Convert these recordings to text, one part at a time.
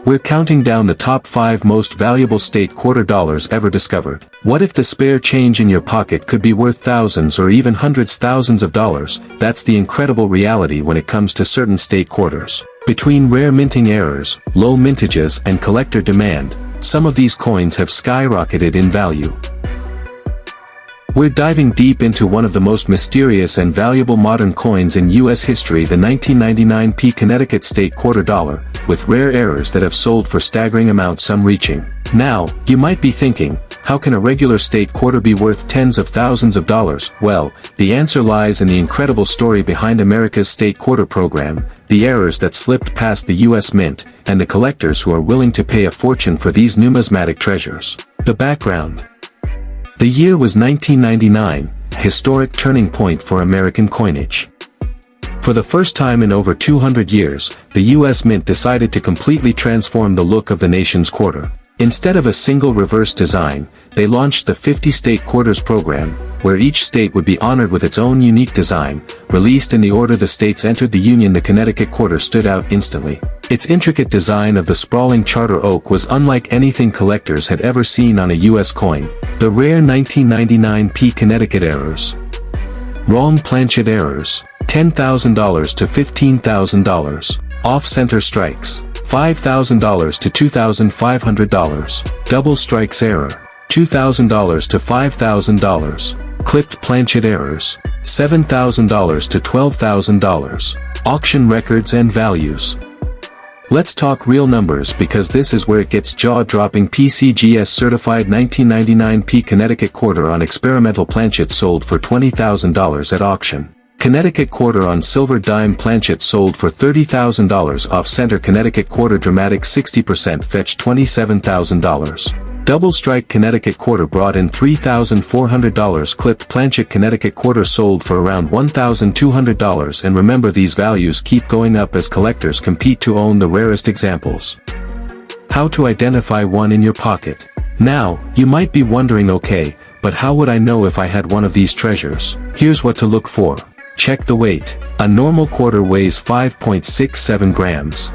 We're counting down the top 5 most valuable state quarter dollars ever discovered. What if the spare change in your pocket could be worth thousands or even hundreds thousands of dollars? That's the incredible reality when it comes to certain state quarters. Between rare minting errors, low mintages and collector demand, some of these coins have skyrocketed in value. We're diving deep into one of the most mysterious and valuable modern coins in U.S. history, the 1999 P Connecticut State Quarter Dollar, with rare errors that have sold for staggering amounts, some reaching. Now, you might be thinking, how can a regular state quarter be worth tens of thousands of dollars? Well, the answer lies in the incredible story behind America's state quarter program, the errors that slipped past the U.S. Mint, and the collectors who are willing to pay a fortune for these numismatic treasures. The background. The year was 1999, a historic turning point for American coinage. For the first time in over 200 years, the U.S. Mint decided to completely transform the look of the nation's quarter. Instead of a single reverse design, they launched the 50-State Quarters program, where each state would be honored with its own unique design. Released in the order the states entered the Union, the Connecticut Quarter stood out instantly. Its intricate design of the sprawling charter oak was unlike anything collectors had ever seen on a U.S. coin. The rare 1999 P Connecticut errors. Wrong planchet errors, $10,000 to $15,000. Off-center strikes, $5,000 to $2,500. Double strikes error, $2,000 to $5,000. Clipped planchet errors, $7,000 to $12,000. Auction records and values. Let's talk real numbers, because this is where it gets jaw-dropping. PCGS certified 1999 P Connecticut Quarter on experimental planchet sold for $20,000 at auction. Connecticut Quarter on silver dime planchet sold for $30,000. Off-center Connecticut Quarter dramatic 60% fetched $27,000. Double strike Connecticut Quarter brought in $3,400. Clipped planchet Connecticut Quarter sold for around $1,200. And remember, these values keep going up as collectors compete to own the rarest examples. How to identify one in your pocket. Now, you might be wondering, okay, but how would I know if I had one of these treasures? Here's what to look for. Check the weight. A normal quarter weighs 5.67 grams.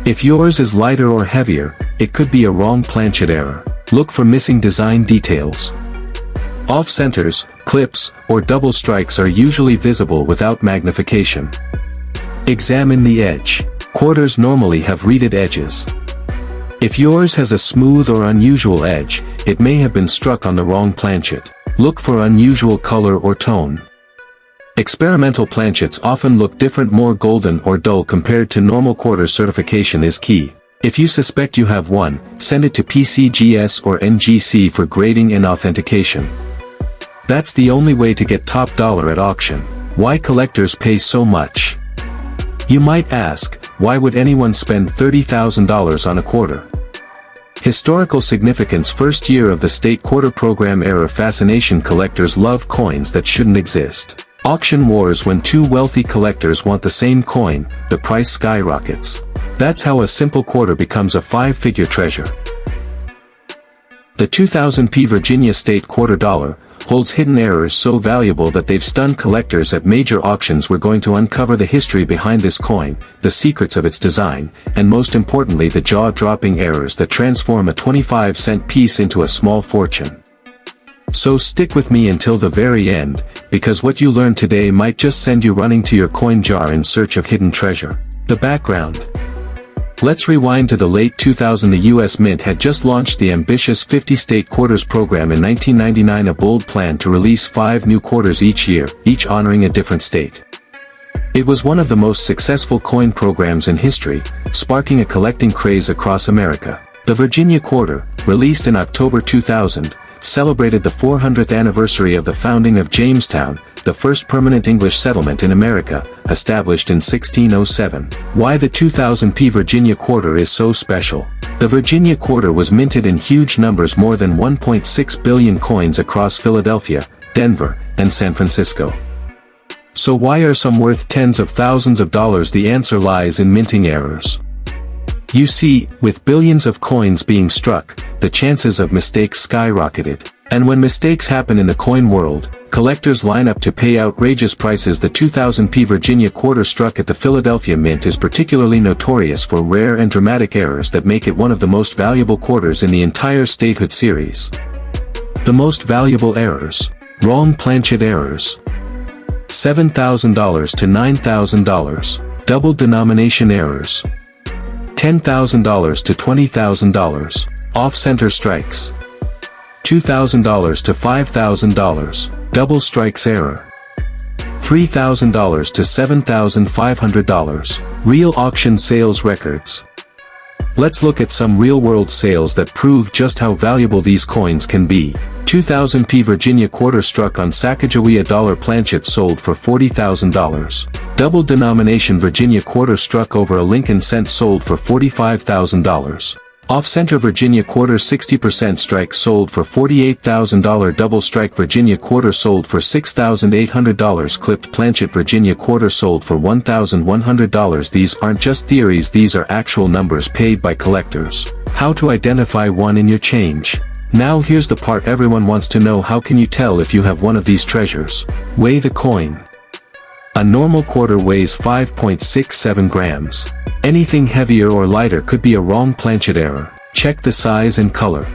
If yours is lighter or heavier, it could be a wrong planchet error. Look for missing design details. Off-centers, clips, or double strikes are usually visible without magnification. Examine the edge. Quarters normally have reeded edges. If yours has a smooth or unusual edge, it may have been struck on the wrong planchet. Look for unusual color or tone. Experimental planchets often look different, more golden or dull compared to normal quarters. Certification is key. If you suspect you have one, send it to PCGS or NGC for grading and authentication. That's the only way to get top dollar at auction. Why collectors pay so much? You might ask, why would anyone spend $30,000 on a quarter? Historical significance. First year of the state quarter program era. Fascination. Collectors love coins that shouldn't exist. Auction wars. When two wealthy collectors want the same coin, the price skyrockets. That's how a simple quarter becomes a 5-figure treasure. The 2000 P Virginia State Quarter Dollar holds hidden errors so valuable that they've stunned collectors at major auctions. We're going to uncover the history behind this coin, the secrets of its design, and most importantly, the jaw-dropping errors that transform a 25-cent piece into a small fortune. So stick with me until the very end, because what you learn today might just send you running to your coin jar in search of hidden treasure. The background. Let's rewind to the late 2000s. The U.S. Mint had just launched the ambitious 50-State Quarters program in 1999, a bold plan to release 5 new quarters each year, each honoring a different state. It was one of the most successful coin programs in history, sparking a collecting craze across America. The Virginia Quarter, released in October 2000, celebrated the 400th anniversary of the founding of Jamestown, the first permanent English settlement in America, established in 1607. Why the 2000 P Virginia Quarter is so special. The Virginia Quarter was minted in huge numbers, more than 1.6 billion coins across Philadelphia, Denver, and San Francisco. So why are some worth tens of thousands of dollars? The answer lies in minting errors. You see, with billions of coins being struck, the chances of mistakes skyrocketed. And when mistakes happen in the coin world, collectors line up to pay outrageous prices. The 2000p Virginia quarter struck at the Philadelphia Mint is particularly notorious for rare and dramatic errors that make it one of the most valuable quarters in the entire statehood series. The most valuable errors. Wrong planchet errors. $7,000 to $9,000. Double denomination errors. $10,000 to $20,000. Off-center strikes. $2,000 to $5,000. Double strikes error. $3,000 to $7,500. Real auction sales records. Let's look at some real-world sales that prove just how valuable these coins can be. 2000p Virginia quarter struck on Sacagawea dollar planchet sold for $40,000. Double denomination Virginia quarter struck over a Lincoln cent sold for $45,000. Off-center Virginia quarter 60% strike sold for $48,000. Double strike Virginia quarter sold for $6,800. Clipped planchet Virginia quarter sold for $1,100. These aren't just theories, these are actual numbers paid by collectors. How to identify one in your change. Now here's the part everyone wants to know: how can you tell if you have one of these treasures? Weigh the coin. A normal quarter weighs 5.67 grams. Anything heavier or lighter could be a wrong planchet error. Check the size and color.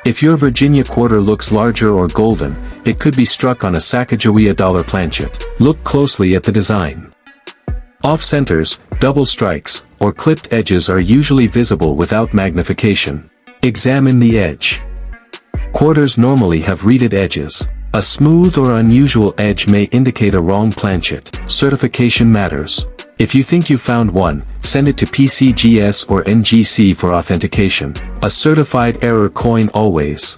If your Virginia quarter looks larger or golden, it could be struck on a Sacagawea dollar planchet. Look closely at the design. Off-centers, double strikes, or clipped edges are usually visible without magnification. Examine the edge. Quarters normally have reeded edges. A smooth or unusual edge may indicate a wrong planchet. Certification matters. If you think you found one, send it to PCGS or NGC for authentication. A certified error coin always.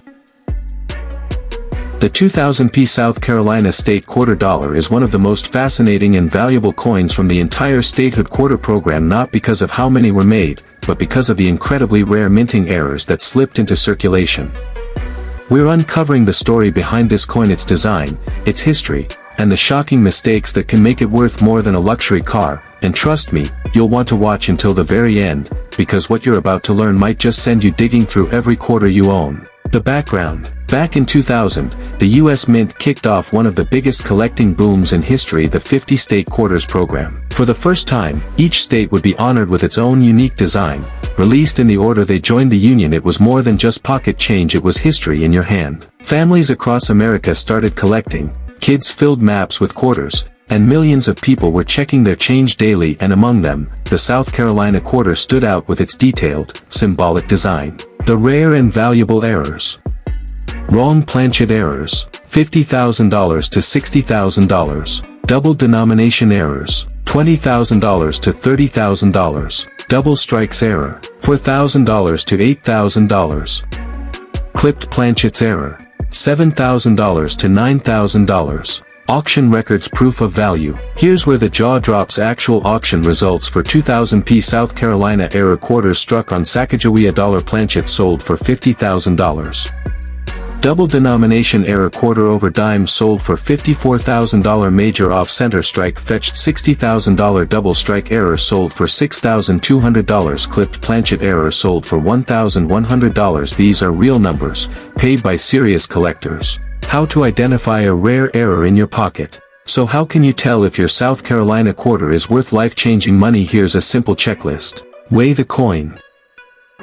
The 2000p South Carolina State Quarter Dollar is one of the most fascinating and valuable coins from the entire statehood quarter program, not because of how many were made, but because of the incredibly rare minting errors that slipped into circulation. We're uncovering the story behind this coin, its design, its history, and the shocking mistakes that can make it worth more than a luxury car. And trust me, you'll want to watch until the very end, because what you're about to learn might just send you digging through every quarter you own. The background. Back in 2000, the U.S. Mint kicked off one of the biggest collecting booms in history, the 50 State Quarters program. For the first time, each state would be honored with its own unique design. Released in the order they joined the Union, it was more than just pocket change, it was history in your hand. Families across America started collecting, kids filled maps with quarters, and millions of people were checking their change daily, and among them, the South Carolina quarter stood out with its detailed, symbolic design. The rare and valuable errors. Wrong planchet errors. $50,000 to $60,000. Double denomination errors. $20,000 to $30,000. Double strikes error. $4,000 to $8,000. Clipped planchets error. $7,000 to $9,000. Auction records proof of value. Here's where the jaw drops. Actual auction results for 2000p South Carolina error quarters struck on Sacagawea dollar planchet sold for $50,000. Double denomination error quarter over dime sold for $54,000. Major off-center strike fetched $60,000. Double strike error sold for $6,200. Clipped planchet error sold for $1,100. These are real numbers, paid by serious collectors. How to identify a rare error in your pocket. So how can you tell if your South Carolina quarter is worth life-changing money? Here's a simple checklist. Weigh the coin.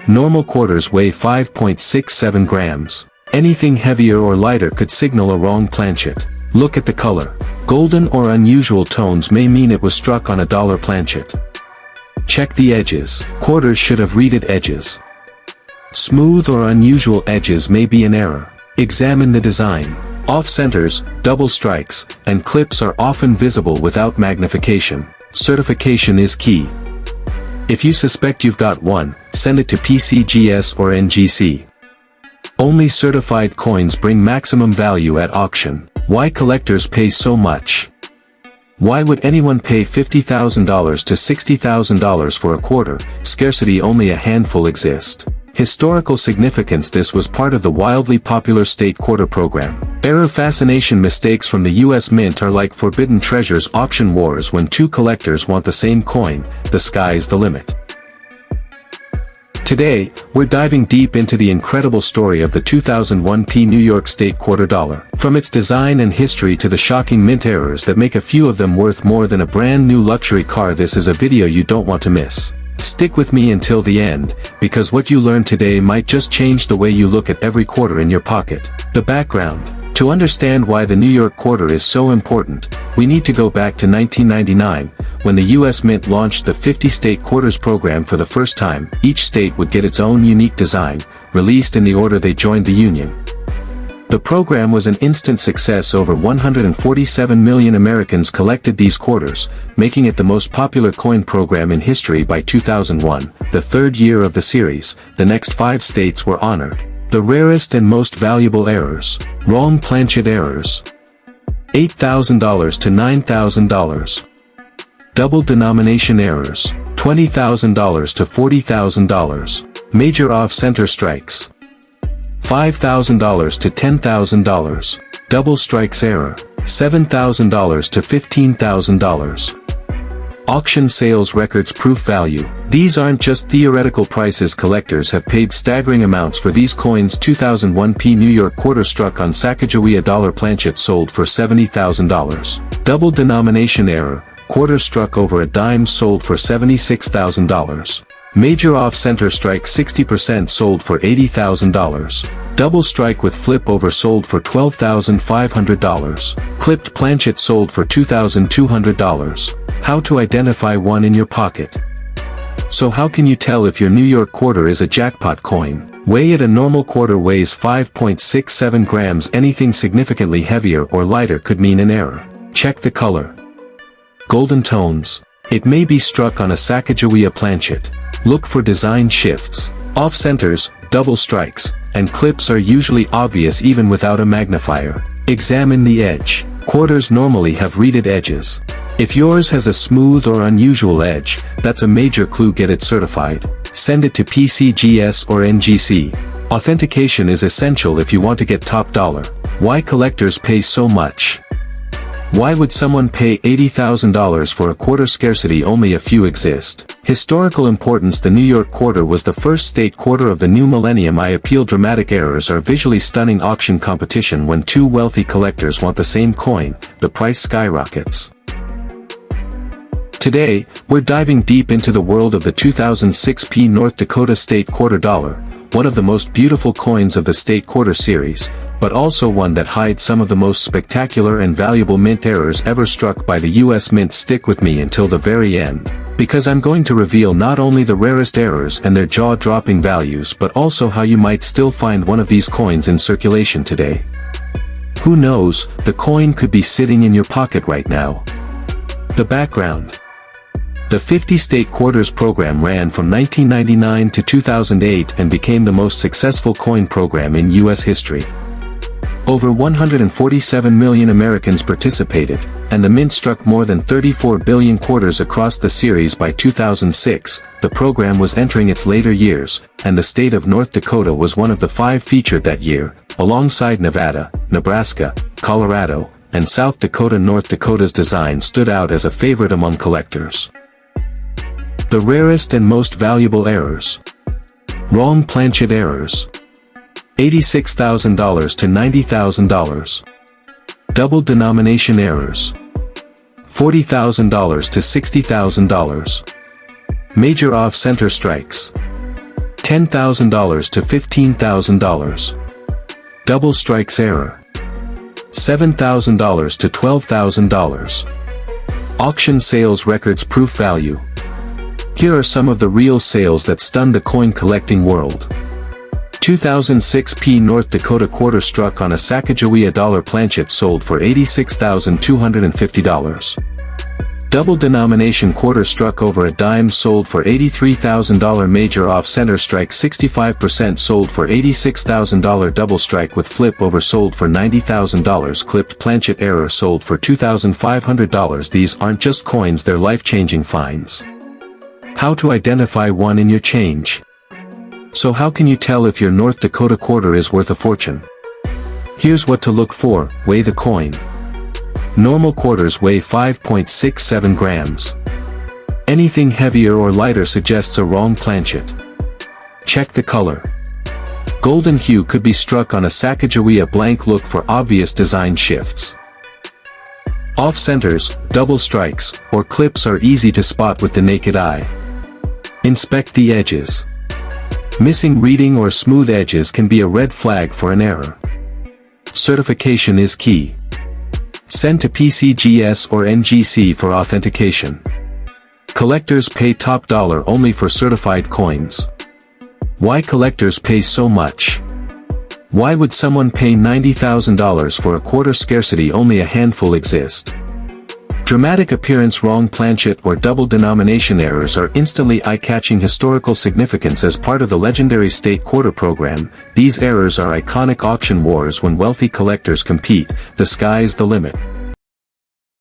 Normal quarters weigh 5.67 grams. Anything heavier or lighter could signal a wrong planchet. Look at the color. Golden or unusual tones may mean it was struck on a dollar planchet. Check the edges. Quarters should have reeded edges. Smooth or unusual edges may be an error. Examine the design. Off-centers, double strikes, and clips are often visible without magnification. Certification is key. If you suspect you've got one, send it to PCGS or NGC. Only certified coins bring maximum value at auction. Why collectors pay so much? Why would anyone pay $50,000 to $60,000 for a quarter? Scarcity. Only a handful exist. Historical significance. This was part of the wildly popular state quarter program. Error fascination. Mistakes from the U.S. Mint are like forbidden treasures. Auction wars. When two collectors want the same coin, the sky's the limit. Today, we're diving deep into the incredible story of the 2001 New York State quarter dollar. From its design and history to the shocking mint errors that make a few of them worth more than a brand new luxury car, this is a video you don't want to miss. Stick with me until the end, because what you learn today might just change the way you look at every quarter in your pocket. The background. To understand why the New York quarter is so important, we need to go back to 1999, when the U.S. Mint launched the 50-state quarters program for the first time. Each state would get its own unique design, released in the order they joined the Union. The program was an instant success. Over 147 million Americans collected these quarters, making it the most popular coin program in history. By 2001, the third year of the series, the next 5 states were honored. The rarest and most valuable errors. Wrong planchet errors. $8,000 to $9,000. Double denomination errors. $20,000 to $40,000. Major off-center strikes. $5,000 to $10,000. Double strikes error. $7,000 to $15,000. Auction sales records proof value. These aren't just theoretical prices. Collectors have paid staggering amounts for these coins. 2001 New York quarter struck on Sacagawea dollar planchet sold for $70,000. Double denomination error, quarter struck over a dime sold for $76,000. Major off-center strike 60% sold for $80,000. Double strike with flip over sold for $12,500. Clipped planchet sold for $2,200. How to identify one in your pocket. So how can you tell if your New York quarter is a jackpot coin? Weigh it. A normal quarter weighs 5.67 grams. Anything significantly heavier or lighter could mean an error. Check the color. Golden tones. It may be struck on a Sacagawea planchet. Look for design shifts. Off-centers, double strikes, and clips are usually obvious even without a magnifier. Examine the edge. Quarters normally have reeded edges. If yours has a smooth or unusual edge, that's a major clue. Get it certified. Send it to PCGS or NGC. Authentication is essential if you want to get top dollar. Why collectors pay so much? Why would someone pay $80,000 for a quarter? Scarcity. Only a few exist. Historical importance. The New York quarter was the first state quarter of the new millennium. I appeal. Dramatic errors are visually stunning. Auction competition. When two wealthy collectors want the same coin, the price skyrockets. Today, we're diving deep into the world of the 2006 North Dakota State quarter dollar, one of the most beautiful coins of the state quarter series, but also one that hides some of the most spectacular and valuable mint errors ever struck by the U.S. Mint. Stick with me until the very end, because I'm going to reveal not only the rarest errors and their jaw-dropping values, but also how you might still find one of these coins in circulation today. Who knows, the coin could be sitting in your pocket right now. The background. The 50-state quarters program ran from 1999 to 2008 and became the most successful coin program in U.S. history. Over 147 million Americans participated, and the mint struck more than 34 billion quarters across the series. By 2006, the program was entering its later years, and the state of North Dakota was one of the 5 featured that year, alongside Nevada, Nebraska, Colorado, and South Dakota. North Dakota's design stood out as a favorite among collectors. The rarest and most valuable errors. Wrong planchet errors. $86,000 to $90,000. Double denomination errors. $40,000 to $60,000. Major off-center strikes. $10,000 to $15,000. Double strikes error. $7,000 to $12,000. Auction sales records proof value. Here are some of the real sales that stunned the coin collecting world. 2006 North Dakota quarter struck on a Sacagawea dollar planchet sold for $86,250. Double denomination quarter struck over a dime sold for $83,000. Major off-center strike 65% sold for $86,000. Double strike with flip over sold for $90,000. Clipped planchet error sold for $2,500. These aren't just coins, they're life-changing finds. How to identify one in your change. So how can you tell if your North Dakota quarter is worth a fortune? Here's what to look for. Weigh the coin. Normal quarters weigh 5.67 grams. Anything heavier or lighter suggests a wrong planchet. Check the color. Golden hue could be struck on a Sacagawea blank look for obvious design shifts. Off-centers, double strikes, or clips are easy to spot with the naked eye. Inspect the edges. Missing reading or smooth edges can be a red flag for an error. Certification is key. Send to PCGS or NGC for authentication. Collectors pay top dollar only for certified coins. Why collectors pay so much? Why would someone pay $90,000 for a quarter scarcity only a handful exist? Dramatic appearance, wrong planchet or double denomination errors are instantly eye-catching historical significance as part of the legendary state quarter program. These errors are iconic auction wars when wealthy collectors compete. The sky's the limit.